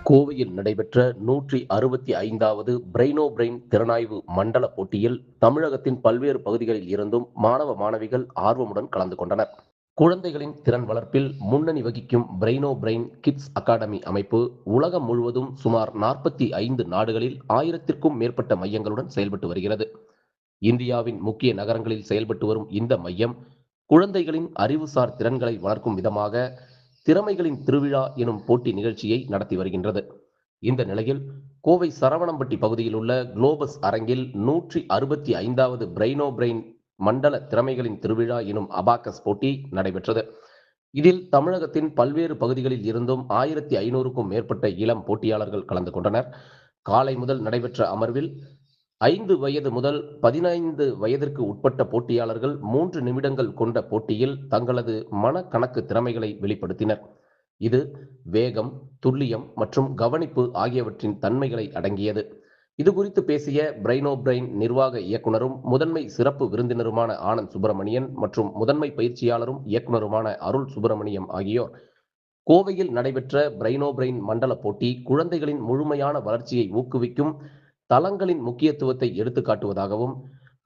கோவையில் நடைபெற்ற 165வது பிரெய்னோ பிரெயின் திறனாய்வு மண்டல போட்டியில் தமிழகத்தின் பல்வேறு பகுதிகளில் இருந்தும் மாணவ மாணவிகள் ஆர்வமுடன் கலந்து கொண்டனர். குழந்தைகளின் திறன் வளர்ப்பில் முன்னணி வகிக்கும் பிரெய்னோ பிரெயின் கிட்ஸ் அகாடமி அமைப்பு உலகம் முழுவதும் சுமார் 45 நாடுகளில் 1000த்திற்கும் மேற்பட்ட மையங்களுடன் செயல்பட்டு வருகிறது. இந்தியாவின் முக்கிய நகரங்களில் செயல்பட்டு வரும் இந்த மையம் குழந்தைகளின் அறிவுசார் திறன்களை வளர்க்கும் விதமாக திறமைகளின் திருவிழா எனும் போட்டி நிகழ்ச்சியை நடத்தி வருகின்றது. இந்த நிலையில் கோவை சரவணம்பட்டி பகுதியில் உள்ள குளோபஸ் அரங்கில் 165வது பிரெய்னோ பிரெயின் மண்டல திறமைகளின் திருவிழா எனும் அபாக்கஸ் போட்டி நடைபெற்றது. இதில் தமிழகத்தின் பல்வேறு பகுதிகளில் இருந்தும் 1500க்கும் மேற்பட்ட இளம் போட்டியாளர்கள் கலந்து கொண்டனர். காலை முதல் நடைபெற்ற அமர்வில் 5 வயது முதல் 15 வயதிற்கு உட்பட்ட போட்டியாளர்கள் 3 நிமிடங்கள் கொண்ட போட்டியில் தங்களது மனக்கணக்கு திறமைகளை வெளிப்படுத்தினர். இது வேகம், துல்லியம் மற்றும் கவனிப்பு ஆகியவற்றின் தன்மைகளை அடங்கியது. இது குறித்து பேசிய பிரெய்னோ பிரெயின் நிர்வாக இயக்குனரும் முதன்மை சிறப்பு விருந்தினருமான ஆனந்த் சுப்பிரமணியன் மற்றும் முதன்மை பயிற்சியாளரும் இயக்குனருமான அருள் சுப்பிரமணியம் ஆகியோர் கோவையில் நடைபெற்ற பிரெய்னோ பிரெயின் மண்டல போட்டி குழந்தைகளின் முழுமையான வளர்ச்சியை ஊக்குவிக்கும் தளங்களின் முக்கியத்துவத்தை எடுத்துக்காட்டுவதாகவும்,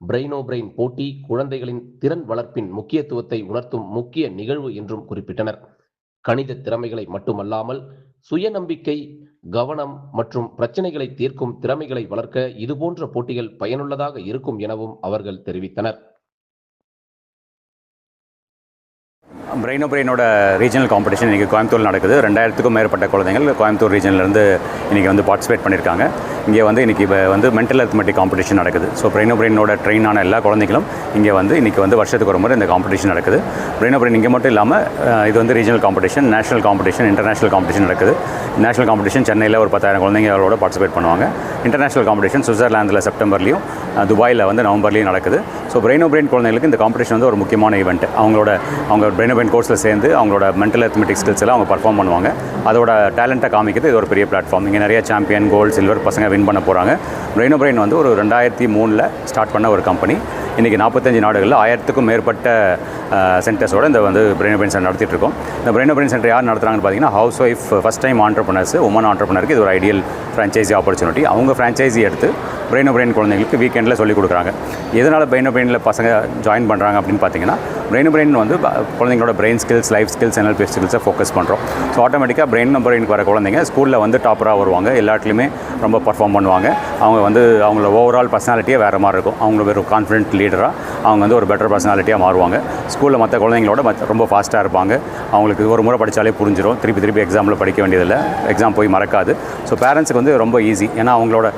பிரெய்னோ பிரெயின் போட்டி குழந்தைகளின் திறன் வளர்ப்பின் முக்கியத்துவத்தை உணர்த்தும் முக்கிய நிகழ்வு என்றும் குறிப்பிட்டனர். கணித திறமைகளை மட்டுமல்லாமல் சுயநம்பிக்கை, கவனம் மற்றும் பிரச்சனைகளை தீர்க்கும் திறமைகளை வளர்க்க இதுபோன்ற போட்டிகள் பயனுள்ளதாக இருக்கும் எனவும் அவர்கள் தெரிவித்தனர். பிரெய்னோ பிரெயினோட ரீஜனல் காம்படிஷன் இன்றைக்கி கோயம்புத்தூரில் நடக்குது. 2000க்கும் மேற்பட்ட குழந்தைகள் கோயம்புத்தூர் ரீஜன்லேருந்து இன்றைக்கி பார்ட்டிசிபேட் பண்ணியிருக்காங்க. இங்கே இன்றைக்கி மென்டல் அரித்மெட்டிக் காம்படிஷன் நடக்குது. ஸோ பிரெய்னோ பிரெயினோட ட்ரெயின் ஆன எல்லா குழந்தைகளும் இங்கே இன்றைக்கி வருஷத்துக்கு ஒரு முறை இந்த காம்படிஷன் நடக்குது. பிரெய்னோ பிரெயின் இங்கே மட்டும் இல்லாமல் இது regional competition, national competition, international competition நடக்குது. நேஷனல் காம்படிஷன் சென்னையில் ஒரு 10,000 குழந்தைங்களோட பார்ட்டிசிபேட் பண்ணுவாங்க. இன்டர்நேஷனல் காம்படிஷன் சுவிட்சர்லாந்தில் செப்டம்பர்லையும், துபாயில் நவம்பர்லையும் நடக்குது. ஸோ பிரெய்னோ பிரெயின் குழந்தைங்களுக்கு இந்த காம்படிஷன் ஒரு முக்கியமான ஈவெண்ட். அவங்க பிரெய்னோ பிரெயின் கோர்ஸில் சேர்ந்து அவங்களோட மென்டல் அரித்மெட்டிக் ஸ்கில்ஸ் எல்லாம் அவங்க பர்ஃபார்ம் பண்ணுவாங்க. அதோட டேலண்ட்டை காமிக்கிறது இது ஒரு பெரிய பிளாட்ஃபார்ம். இங்கே நிறைய சாம்பியன், கோல்டு, சில்வர் பசங்க வின் பண்ண போகிறாங்க. பிரெய்னோ பிரெயின் ஒரு 2003 ஸ்டார்ட் பண்ண ஒரு கம்பெனி. இன்றைக்கி 45 நாடுகளில் 1000க்கும் மேற்பட்ட சென்டர்ஸோட இந்த பிரெய்னோ பிரெயின் சென்டர் நடத்திட்டு இருக்கோம். இந்த பிரெய்னோ பிரெயின் சென்டர் யார் நடத்துகிறாங்கன்னு பார்த்தீங்கன்னா, house wife, first time entrepreneurs, woman ஆண்டர்ப்ரனருக்கு இது ஒரு ஐடியல் ஃப்ரான்ச்சைசி ஆப்பர்ச்சுனிட்டி. அவங்க ஃப்ரான்ச்சைசி எடுத்து பிரெய்னோ பிரெயின் குழந்தைங்களுக்கு வீக்கெண்டில் சொல்லிக் கொடுக்குறாங்க. எதனால் பிரெய்னோ பிரெயினில் பசங்க ஜாயின் பண்ணுறாங்க அப்படின்னு பார்த்தீங்கன்னா, பிரெய்னோ பிரெயின் குழந்தைங்களோட brain skills, life skills, NLP ஸ்கில்ஸை ஃபோக்கஸ் பண்ணுறோம். ஸோ ஆட்டோமேட்டிக்காக பிரெய்னோ பிரெயினுக்கு வர குழந்தைங்க ஸ்கூலில் டாப்பராக வருவாங்க. எல்லாத்துலேயுமே ரொம்ப பர்ஃபார்ம் பண்ணுவாங்க. அவங்க அவங்களோட ஓவரால் பர்சனாலிட்டியே வேறு மாதிரி இருக்கும். அவங்க ஒரு கான்ஃபிடென்ட் லீடராக அவங்க ஒரு பெட்டர் பர்சனாலிட்டியாக மாறுவாங்க. ஸ்கூலில் மற்ற குழந்தைங்களோட ரொம்ப ஃபாஸ்ட்டாக இருப்பாங்க. அவங்களுக்கு ஒரு முறை படித்தாலே புரிஞ்சிடும். திருப்பி எக்ஸாமில் படிக்க வேண்டியதில்லை. எக்ஸாம் போய் மறக்காது. ஸோ பேரண்ட்ஸுக்கு ரொம்ப ஈஸி. ஏன்னா அவங்களோட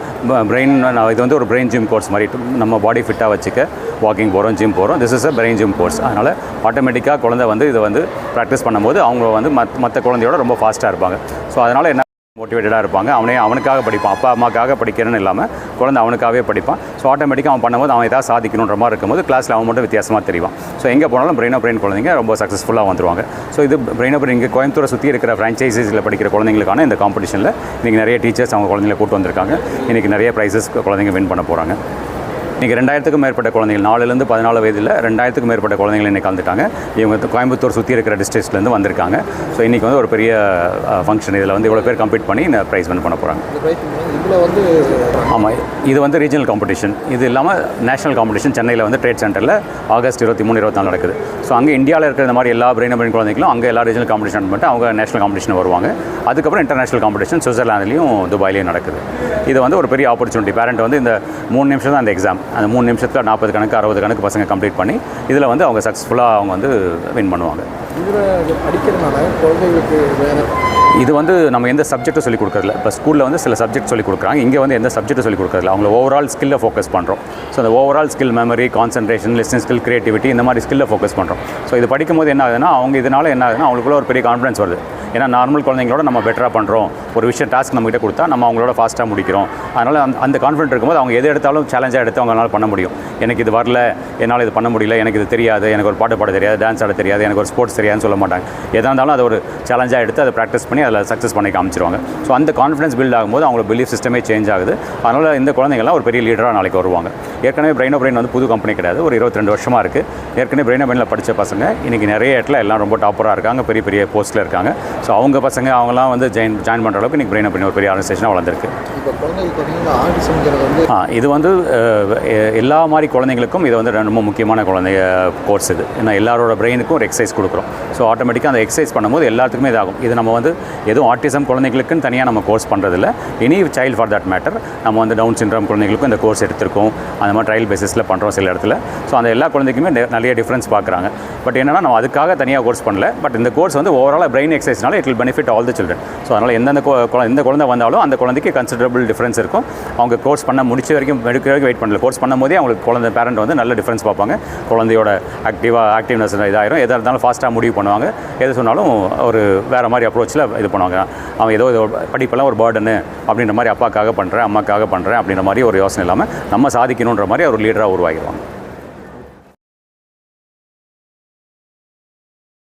பிரெயின் இது ஒரு பிரெயின் ஜிம் கோர்ஸ் மாதிரி. நம்ம பாடி ஃபிட்டாக வச்சுக்க வாக்கிங் போகிறோம், ஜிம் போகிறோம். This is a brain gym course. அதனால் ஆட்டோமேட்டிக்காக குழந்தை இதை ப்ராக்டிஸ் பண்ணும்போது அவங்க மற்ற குழந்தையோட ரொம்ப ஃபாஸ்ட்டாக இருப்பாங்க. ஸோ அதனால் என்ன மோட்டிவேட்டடாக இருப்பாங்க. அவனுக்காக படிப்பான். அப்பா அம்மாக்காக படிக்கிறேன்னு இல்லாமல் குழந்தை அவனுக்காகவே படிப்பான். ஸோ ஆட்டோமேட்டிக்காக அவன் பண்ணும்போது அவன் ஏதாவது சாதிக்கணுன்ற மாதிரி இருக்கும்போது கிளாஸில் அவன் மட்டும் வித்தியாசமாக தெரியும். ஸோ எங்கே போனாலும் பிரெய்னோ பிரெயின் குழந்தைங்க ரொம்ப சக்ஸஸ்ஃபுல்லாக வந்துருவாங்க. ஸோ இது பிரெய்னோ பிரெயின் இங்கே கோயம்புத்தூரை சுற்றி இருக்கிற ஃப்ரான்ச்சைசிஸில் படிக்கிற குழந்தைங்களுக்கான இந்த காம்படிஷனில் இன்றைக்கி நிறைய டீச்சர்ஸ் அவங்க குழந்தைங்களை கூட்டு வந்திருக்காங்க. இன்றைக்கி நிறைய ப்ரைஸஸ் குழந்தைங்க வின் பண்ண போகிறாங்க. இன்றைக்கி 2000க்கும் மேற்பட்ட குழந்தைகள், 4லேருந்து 14 வயதில் 2000க்கும் மேற்பட்ட குழந்தைகள் இன்றைக்கி கலந்துட்டாங்க. இவங்க கோயம்புத்தூர் சுற்றி இருக்கிற டிஸ்ட்ரிக்ட்லேருந்து வந்திருக்காங்க. ஸோ இன்றைக்கி ஒரு பெரிய ஃபங்க்ஷன். இதில் இவ்வளோ பேர் கம்ப்ளீட் பண்ணி இந்த ப்ரைஸ் வின் பண்ண போகிறாங்க. ஆமாம், இது ரீஜனல் காம்படிஷன். இது இல்லாமல் நேஷனல் காம்படிஷன் சென்னையில் ட்ரேட் சென்டரில் ஆகஸ்ட் 23, 24 நடக்குது. ஸோ அங்கே இந்தியாவில் இருக்கிற இந்த மாதிரி எல்லா பிரெய்னோ பிரெயின் குழந்தைகளும் அங்கே எல்லா ரீஜனல் காம்படிஷன் பண்ணிட்டு அவங்க நேஷனல் காம்படிஷன் வருவாங்க. அதுக்கப்புறம் இன்டர்நேஷனல் காம்படிஷன் சுவிட்சர்லாந்துலேயும், துபாயிலையும் நடக்குது. இது ஒரு பெரிய ஆப்பர்ச்சுனிட்டி. பேரண்ட் இந்த 3 நிமிஷம் தான் அந்த எக்ஸாம். அந்த 3 நிமிஷத்தில் 40 கணக்கு 60 கணக்கு பசங்க கம்ப்ளீட் பண்ணி இதில் அவங்க சக்ஸஸ்ஃபுல்லாக அவங்க வின் பண்ணுவாங்க. இது நம்ம எந்த சப்ஜெக்ட்டும் சொல்லிக் கொடுக்குறதில்ல. இப்போ ஸ்கூலில் சில சப்ஜெக்ட் சொல்லிக் கொடுக்குறாங்க. இங்கே எந்த சப்ஜெக்ட்டும் சொல்லிக் கொடுக்குறதில்ல. அவங்கள ஓவரால் ஸ்கில்லை ஃபோக்கஸ் பண்ணுறோம். ஸோ அந்த overall skill, memory, concentration, listening skill, creativity, இந்த மாதிரி ஸ்கில்லை ஃபோக்கஸ் பண்ணுறோம். ஸோ இது படிக்கும்போது என்ன ஆகுதுன்னா, இதனால் என்ன ஆகுதுன்னா அவங்களுக்குள்ள ஒரு பெரிய கான்ஃபிடன்ஸ் வருது. ஏன்னா நார்மல் குழந்தைங்களோட நம்ம பெட்டராக பண்ணுறோம். ஒரு விஷயம் டாஸ்க் நம்மகிட்ட கொடுத்தா நம்ம அவங்களோட ஃபாஸ்ட்டாக முடிக்கிறோம். அதனால் அந்த கான்ஃபிடென்ட் இருக்கும்போது அவங்க எது எடுத்தாலும் சேலஞ்சாக எடுத்து அவங்களால பண்ண முடியும். எனக்கு இது வரல, என்னால் இது பண்ண முடியல, எனக்கு இது தெரியாது, எனக்கு ஒரு பாட்டு பாட தெரியாது, டான்ஸ் ஆட தெரியாது, எனக்கு ஒரு ஸ்போர்ட்ஸ் தெரியாதுன்னு சொல்ல மாட்டாங்க. எதாக இருந்தாலும் அதை ஒரு சேலஞ்சாக எடுத்து அதை ப்ராக்டிஸ் பண்ணி அதில் சக்ஸஸ் பண்ணி காமிச்சிருவாங்க. ஸோ அந்த கான்ஃபிடன்ஸ் பில்ட் ஆகும்போது அவங்களோட பிலீஃப் சிஸ்டமே சேஞ்ச் ஆகுது. அதனால் இந்த குழந்தைங்கள்லாம் ஒரு பெரிய லீடராக நாளைக்கு வருவாங்க. ஏற்கனவே பிரெய்னோ பிரெயின் புது கம்பெனி கிடையாது. ஒரு 22 வருஷமாக இருக்குது. ஏற்கனவே பிரெய்னோ பிரெயினில் படித்த பசங்க இன்றைக்கி நிறைய இடத்துல எல்லாம் ரொம்ப டாப்பராக இருக்காங்க. பெரிய பெரிய போஸ்ட்டில் இருக்காங்க. ஸோ அவங்க பசங்க அவங்களாம் வந்து ஜாயின் பண்ணுற அளவுக்கு இன்றைக்கி பிரெயின் அப் ஒரு பெரிய ஆர்கனைசேஷனாக வளர்ந்துருக்கு. இப்போ குழந்தைகளுக்கு பார்த்தீங்கன்னா ஆர்டிசம்ங்கிறது வந்து இது வந்து எல்லா மாதிரி குழந்தைங்களுக்கும் இது வந்து ரொம்ப முக்கியமான கோர்ஸ் இது. ஏன்னா எல்லாரோட பிரெயினுக்கும் ஒரு எக்ஸசைஸ் கொடுக்குறோம். ஸோ ஆட்டோமேட்டிக்காக அந்த எக்ஸசைஸ் பண்ணும்போது எல்லாத்துக்குமே இதாகும். இது நம்ம வந்து எதுவும் ஆர்டிசம் குழந்தைங்களுக்குன்னு தனியாக நம்ம கோர்ஸ் பண்ணுறதில்ல. Any child for that matter நம்ம வந்து டவுன் சிண்ட்ரோம் குழந்தைங்களுக்கும் இந்த கோர்ஸ் எடுத்திருக்கோம். அந்த மாதிரி ட்ரையல் பேசிஸில் பண்ணுறோம் சில இடத்துல. ஸோ அந்த எல்லா குழந்தைக்குமே நிறைய டிஃப்ரென்ஸ் பார்க்குறாங்க. பட் என்னென்னா நம்ம அதுக்காக தனியாக கோர்ஸ் பண்ணல. பட் இந்த கோர்ஸ் வந்து ஓவராலாக பிரெயின் எக்ஸசைஸ்னால it will benefit all the children. So அதனால் எந்த குழந்தை வந்தாலும் அந்த குழந்தைக்கு கன்சிடரபிள் டிஃப்ரென்ஸ் இருக்கும். அவங்க கோர்ஸ் பண்ண முடிச்ச வரைக்கும் வெயிட் பண்ணல. கோர்ஸ் பண்ணும்போதே அவங்களுக்கு குழந்தை பேரண்ட் வந்து நல்ல டிஃப்ரென்ஸ் பார்ப்பாங்க. குழந்தையோட ஆக்டிவ்னஸ் இதாயிரும். எதாக இருந்தாலும் ஃபாஸ்ட்டாக முடிவு பண்ணுவாங்க. எது சொன்னாலும் ஒரு வேறு மாதிரி அப்ரோச்சில் இது பண்ணுவாங்க. அவன் ஏதோ படிப்பெல்லாம் ஒரு பேர்டனு அப்படின்ற மாதிரி அப்பாக்காக பண்ணுறேன், அம்மாக்காக பண்ணுறேன் அப்படின்ற மாதிரி ஒரு யோசனை இல்லாமல் நம்ம சாதிக்கணுன்ற மாதிரி ஒரு லீடராக உருவாகிடுவாங்க.